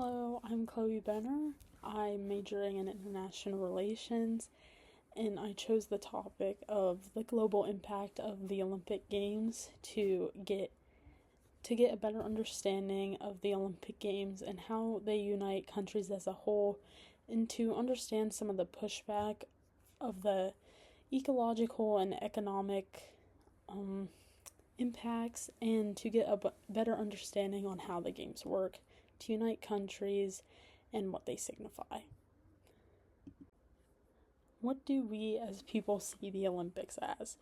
Hello, I'm Chloe Benner. I'm majoring in international relations, and I chose the topic of the global impact of the Olympic Games to get a better understanding of the Olympic Games and how they unite countries as a whole, and to understand some of the pushback of the ecological and economic impacts, and to get a better understanding on how the games work to unite countries and what they signify. What do we as people see the Olympics as?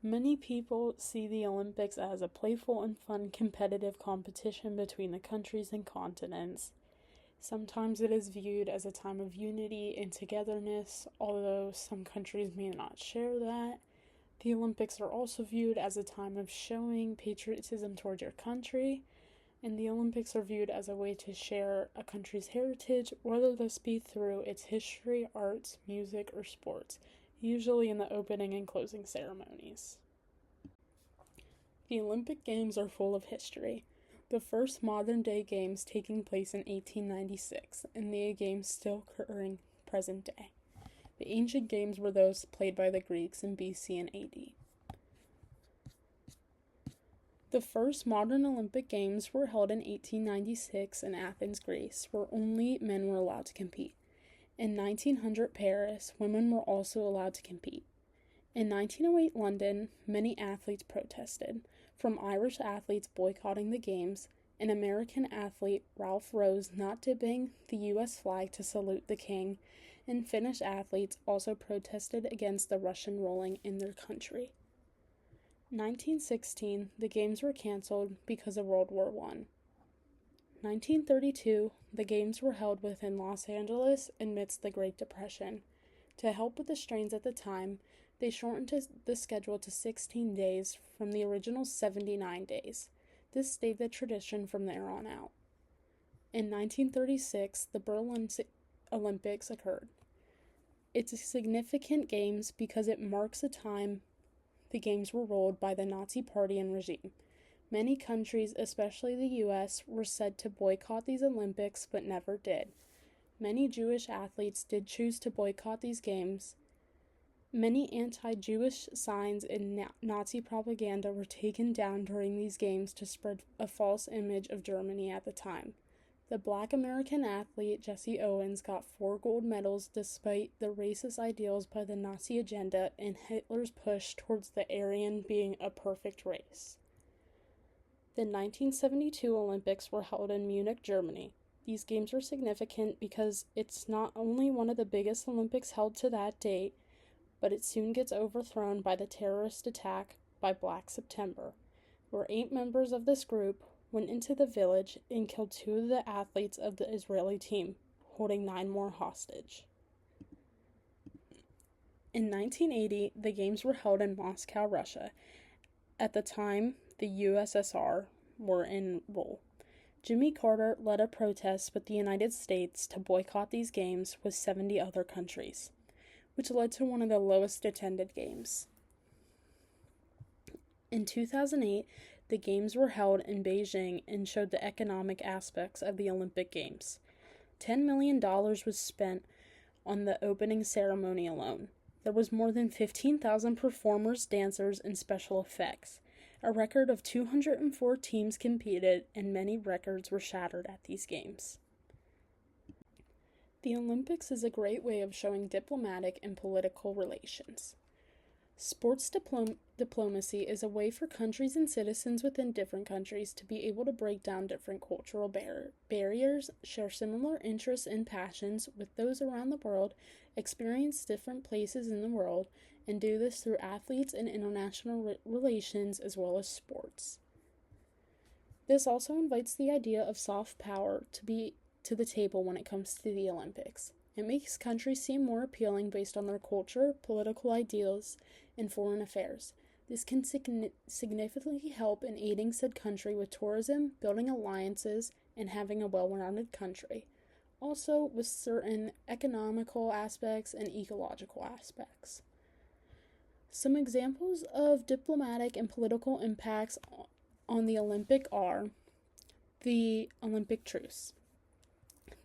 Many people see the Olympics as a playful and fun competitive competition between the countries and continents. Sometimes it is viewed as a time of unity and togetherness, although some countries may not share that. The Olympics are also viewed as a time of showing patriotism toward your country, and the Olympics are viewed as a way to share a country's heritage, whether this be through its history, arts, music, or sports, usually in the opening and closing ceremonies. The Olympic Games are full of history. The first modern-day games taking place in 1896, and the games still occurring present day. The ancient games were those played by the Greeks in BC and AD. The first modern Olympic Games were held in 1896 in Athens, Greece, where only men were allowed to compete. In 1900 Paris, women were also allowed to compete. In 1908 London, many athletes protested, from Irish athletes boycotting the games, an American athlete, Ralph Rose, not dipping the U.S. flag to salute the king, and Finnish athletes also protested against the Russian ruling in their country. 1916, the games were canceled because of World War I. 1932, the games were held within Los Angeles amidst the Great Depression. To help with the strains at the time, they shortened the schedule to 16 days from the original 79 days. This stayed the tradition from there on out. In 1936, the Berlin Olympics occurred. It's a significant games because it marks a time the games were ruled by the Nazi Party and regime. Many countries, especially the U.S., were said to boycott these Olympics, but never did. Many Jewish athletes did choose to boycott these games. Many anti-Jewish signs and Nazi propaganda were taken down during these games to spread a false image of Germany at the time. The Black American athlete Jesse Owens got 4 gold medals despite the racist ideals by the Nazi agenda and Hitler's push towards the Aryan being a perfect race. The 1972 Olympics were held in Munich, Germany. These games were significant because it's not only one of the biggest Olympics held to that date, but it soon gets overthrown by the terrorist attack by Black September, where 8 members of this group went into the village and killed 2 of the athletes of the Israeli team, holding 9 more hostage. In 1980, the games were held in Moscow, Russia. At the time, the USSR were in rule. Jimmy Carter led a protest with the United States to boycott these games with 70 other countries, which led to one of the lowest attended games. In 2008, the games were held in Beijing and showed the economic aspects of the Olympic Games. $10 million was spent on the opening ceremony alone. There was more than 15,000 performers, dancers, and special effects. A record of 204 teams competed, and many records were shattered at these games. The Olympics is a great way of showing diplomatic and political relations. Sports diplomacy is a way for countries and citizens within different countries to be able to break down different cultural barriers, share similar interests and passions with those around the world, experience different places in the world, and do this through athletes and international relations as well as sports. This also invites the idea of soft power to be to the table when it comes to the Olympics. It makes countries seem more appealing based on their culture, political ideals, and foreign affairs. This can significantly help in aiding said country with tourism, building alliances, and having a well-rounded country. Also with certain economical aspects and ecological aspects. Some examples of diplomatic and political impacts on the Olympic are the Olympic truce.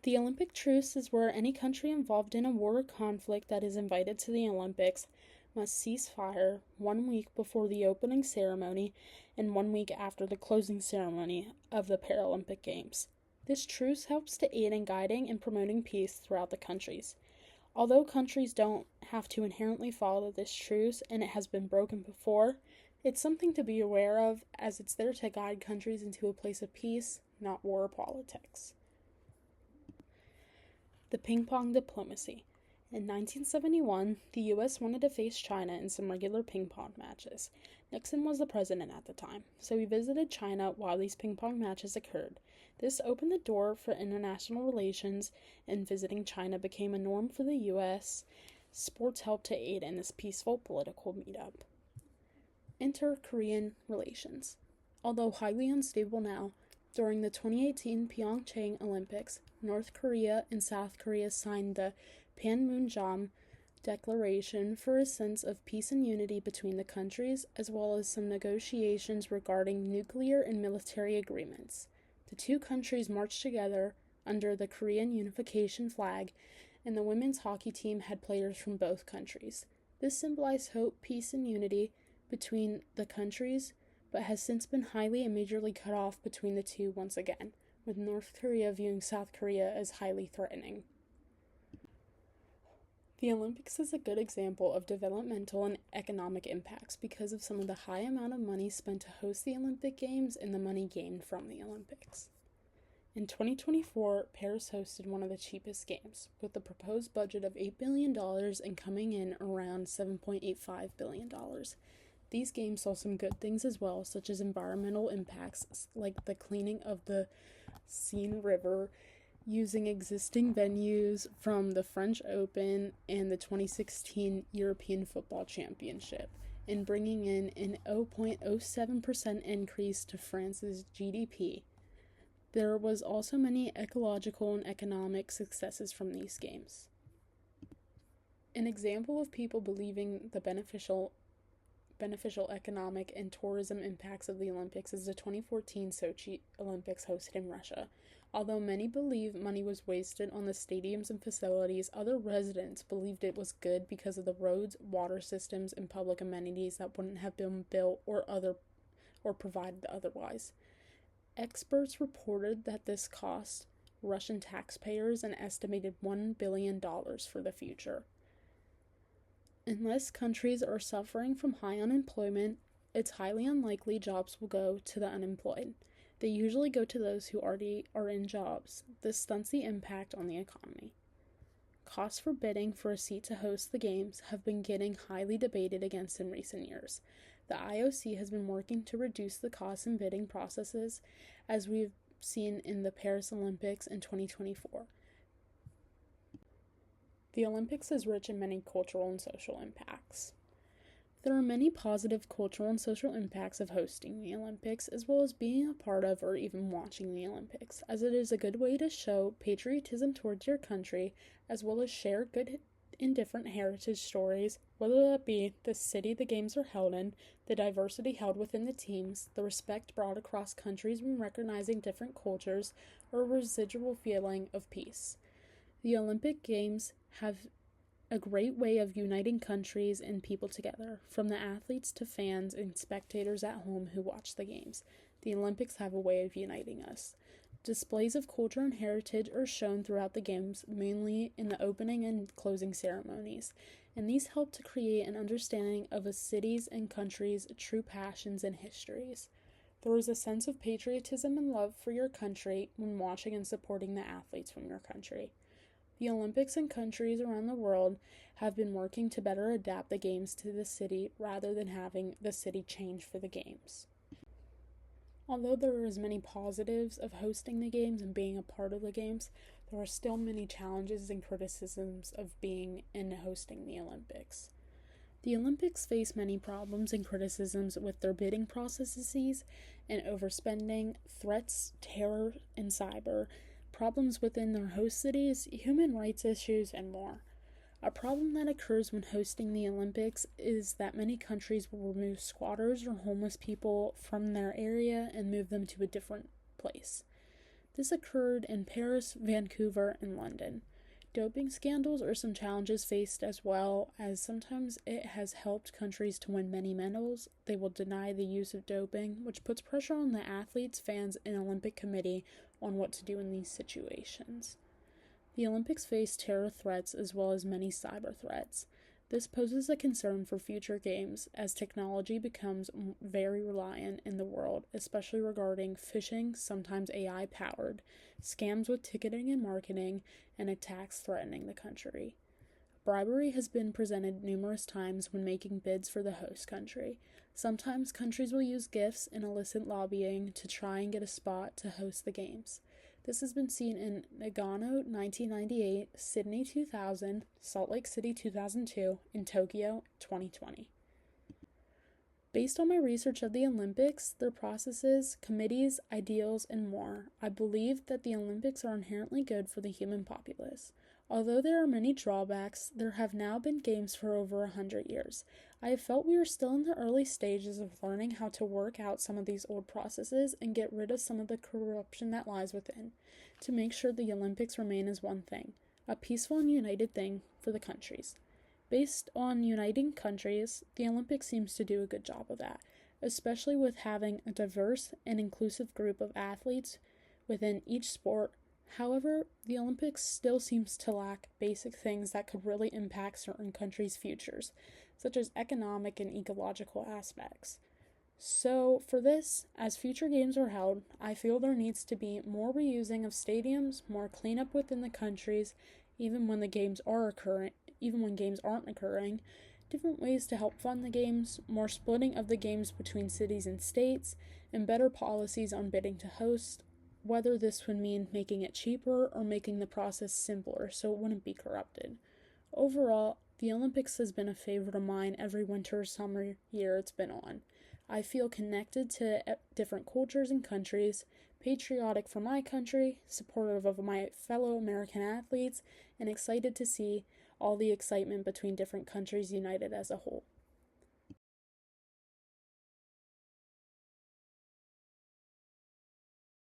The Olympic truce is where any country involved in a war or conflict that is invited to the Olympics must cease fire 1 week before the opening ceremony and 1 week after the closing ceremony of the Paralympic Games. This truce helps to aid in guiding and promoting peace throughout the countries. Although countries don't have to inherently follow this truce and it has been broken before, it's something to be aware of as it's there to guide countries into a place of peace, not war or politics. The ping pong diplomacy. In 1971, the U.S. wanted to face China in some regular ping pong matches. Nixon was the president at the time, so he visited China while these ping pong matches occurred. This opened the door for international relations, and visiting China became a norm for the U.S. Sports helped to aid in this peaceful political meetup. Inter-Korean relations. Although highly unstable now, during the 2018 Pyeongchang Olympics, North Korea and South Korea signed the Panmunjom Declaration for a sense of peace and unity between the countries, as well as some negotiations regarding nuclear and military agreements. The two countries marched together under the Korean unification flag, and the women's hockey team had players from both countries. This symbolized hope, peace, and unity between the countries, but has since been highly and majorly cut off between the two once again, with North Korea viewing South Korea as highly threatening. The Olympics is a good example of developmental and economic impacts because of some of the high amount of money spent to host the Olympic Games and the money gained from the Olympics. In 2024, Paris hosted one of the cheapest games, with a proposed budget of $8 billion and coming in around $7.85 billion. These games saw some good things as well, such as environmental impacts like the cleaning of the Seine River, using existing venues from the French Open and the 2016 European Football Championship, and bringing in an 0.07% increase to France's GDP. There was also many ecological and economic successes from these games. An example of people believing the beneficial economic and tourism impacts of the Olympics is the 2014 Sochi Olympics hosted in Russia. Although many believe money was wasted on the stadiums and facilities, other residents believed it was good because of the roads, water systems, and public amenities that wouldn't have been built or provided otherwise. Experts reported that this cost Russian taxpayers an estimated $1 billion for the future. Unless countries are suffering from high unemployment, it's highly unlikely jobs will go to the unemployed. They usually go to those who already are in jobs. This stunts the impact on the economy. Costs for bidding for a seat to host the games have been getting highly debated against in recent years. The IOC has been working to reduce the costs in bidding processes, as we've seen in the Paris Olympics in 2024. The Olympics is rich in many cultural and social impacts. There are many positive cultural and social impacts of hosting the Olympics, as well as being a part of or even watching the Olympics, as it is a good way to show patriotism towards your country, as well as share good and different heritage stories, whether that be the city the games are held in, the diversity held within the teams, the respect brought across countries when recognizing different cultures, or a residual feeling of peace. The Olympic Games have a great way of uniting countries and people together, from the athletes to fans and spectators at home who watch the games. The Olympics have a way of uniting us. Displays of culture and heritage are shown throughout the games, mainly in the opening and closing ceremonies, and these help to create an understanding of a city's and country's true passions and histories. There is a sense of patriotism and love for your country when watching and supporting the athletes from your country. The Olympics and countries around the world have been working to better adapt the games to the city rather than having the city change for the games. Although there are as many positives of hosting the games and being a part of the games, there are still many challenges and criticisms of being and hosting the Olympics. The Olympics face many problems and criticisms with their bidding processes and overspending, threats, terror, and cyber, problems within their host cities, human rights issues, and more. A problem that occurs when hosting the Olympics is that many countries will remove squatters or homeless people from their area and move them to a different place. This occurred in Paris, Vancouver, and London. Doping scandals are some challenges faced as well, as sometimes it has helped countries to win many medals. They will deny the use of doping, which puts pressure on the athletes, fans, and Olympic Committee on what to do in these situations. The Olympics face terror threats as well as many cyber threats. This poses a concern for future games as technology becomes very reliant in the world, especially regarding phishing, sometimes AI powered, scams with ticketing and marketing, and attacks threatening the country. Bribery has been presented numerous times when making bids for the host country. Sometimes countries will use gifts and illicit lobbying to try and get a spot to host the games. This has been seen in Nagano 1998, Sydney 2000, Salt Lake City 2002, and Tokyo 2020. Based on my research of the Olympics, their processes, committees, ideals, and more, I believe that the Olympics are inherently good for the human populace. Although there are many drawbacks, there have now been games for over 100 years. I have felt we are still in the early stages of learning how to work out some of these old processes and get rid of some of the corruption that lies within, to make sure the Olympics remain as one thing, a peaceful and united thing for the countries. Based on uniting countries, the Olympics seems to do a good job of that, especially with having a diverse and inclusive group of athletes within each sport. However, the Olympics still seems to lack basic things that could really impact certain countries' futures, such as economic and ecological aspects. So, for this, as future games are held, I feel there needs to be more reusing of stadiums, more cleanup within the countries, even when games aren't occurring, different ways to help fund the games, more splitting of the games between cities and states, and better policies on bidding to host, whether this would mean making it cheaper or making the process simpler so it wouldn't be corrupted. Overall, the Olympics has been a favorite of mine every winter or summer year it's been on. I feel connected to different cultures and countries, patriotic for my country, supportive of my fellow American athletes, and excited to see all the excitement between different countries united as a whole.